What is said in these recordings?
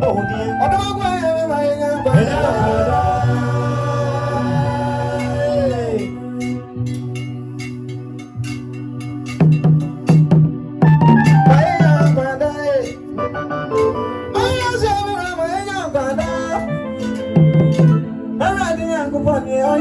Oh dear. Ada apa yang banyak banyak badai. Banyak siapa banyak badai. Ada yang kupanya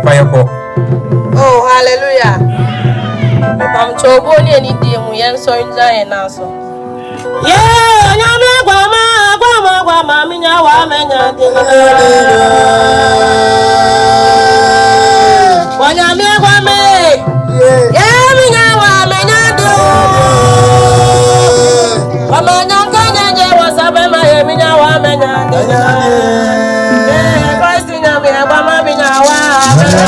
Fire call. Oh, hallelujah. I'm trouble any day. We are so enjoying now. Yeah, I'm a guama, minya wa menya dinga. Wanya me guame. Yeah, minya wa menya do. Wamanya kanya je wasabe ma ye minya wa menya dinga. Yeah, Christ minya me guama minya wa menya.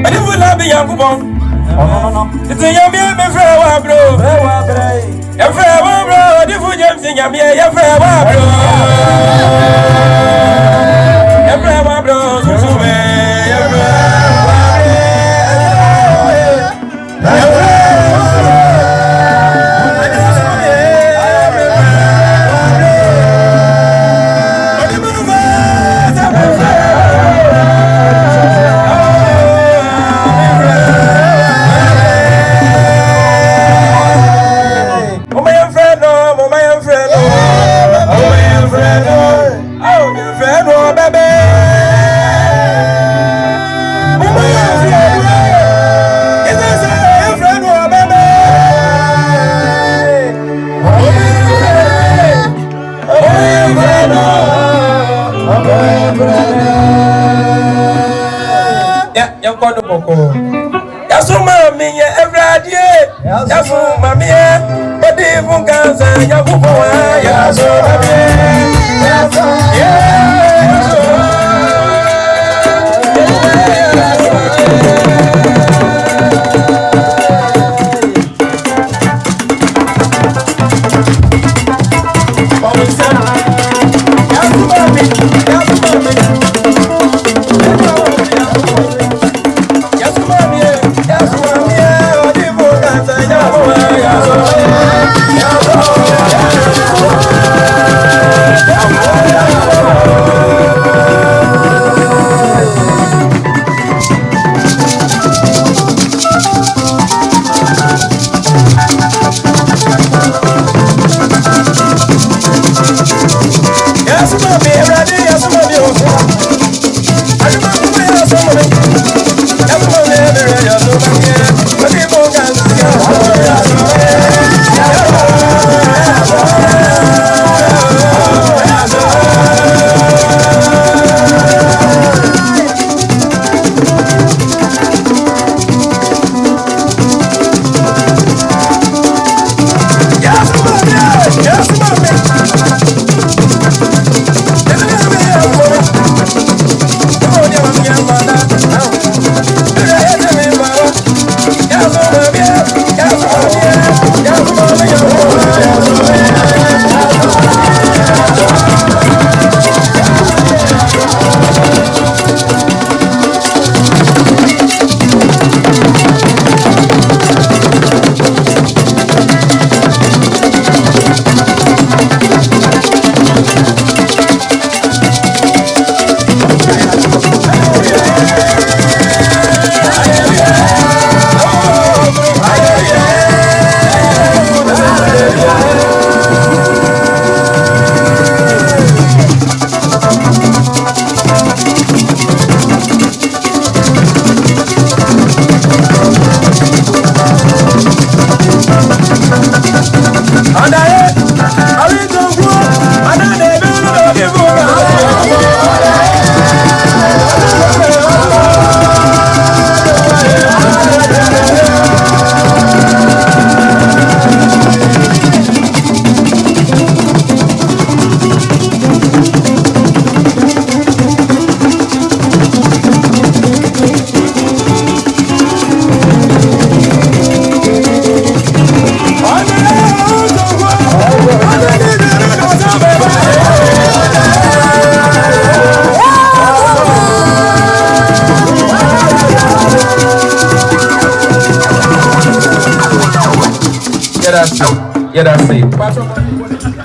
didn't love the young woman. It's a young man, my friend, bro. Your friend, bro. The food you're saying, your friend, bro. Your friend, bro. That's it.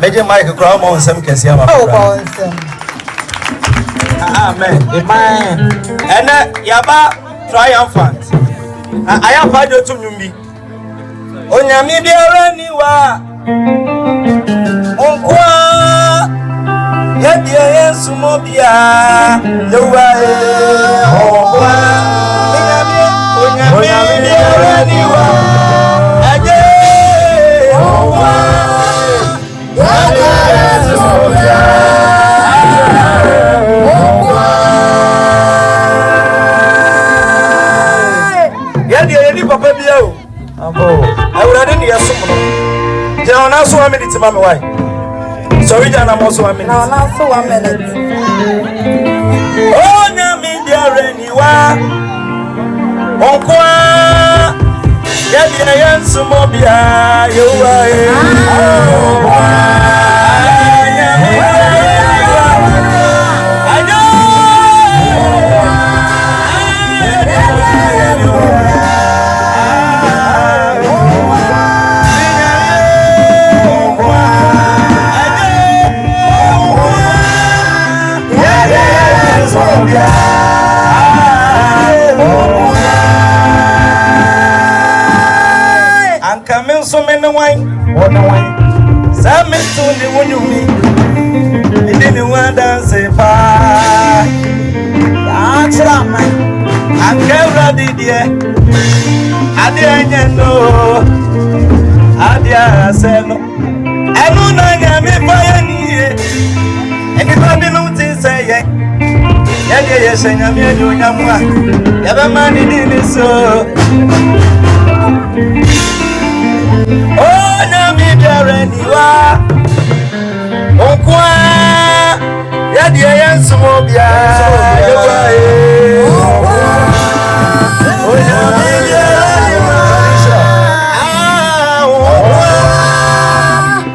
Major Mike Crown on some Cassiama. Amen. Amen. And Yaba triumphant. I am Pado to Numbi. Onyami Biaraniwa. Onkwa. Yadia Sumobia. Lowa. Onkwa. Onyami Biaraniwa. Papa Bio, I would have near someone. There are now so many to my wife. Sorry, Jan, I'm also a minute. No, not so 1 minute. Oh, Nami, dear, anywhere. Onkwa Yadi Yansumobia So many wine, what the wine? Some is soon the one you meet. You didn't want to say bye. That's right, man. I can't ready, dear. I didn't know. I didn't know. I know I am a pioneer. Anybody knows this, say, yes, and I'm here doing your work. Never mind, it is so. Oh, Nami Dareniwa Onkwa Yadi Yansumobia Oh, Nami Dareniwa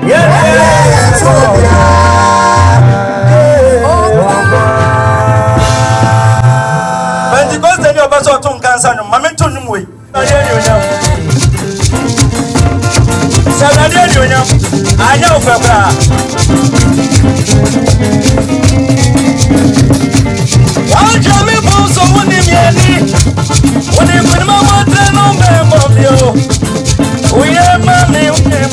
Yadi Yansumobia Pentecost ni obaso tun kansa no mame tun mu we Sabadi Junior, I know Fabra. I'll tell me for someone in Yanni. When they put my mother on you, we have money, we have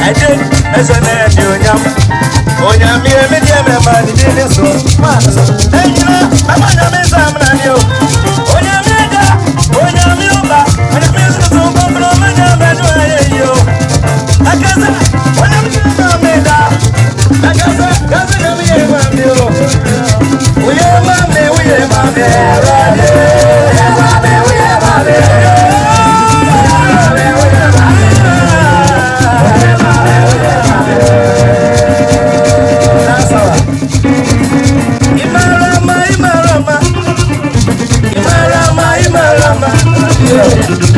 I did as an end, you know. Oh, yeah, me, my didn't so. Hey, you know, I'm on a miss, I'm on you. Oh, yeah, me, oh, yeah, me, and the business of Buffalo, my name, and you. I guess when I'm made up, I guess I'm here, you. We are mommy, we are mommy, we are mommy. Imarama, Imarama, Imarama, Imarama.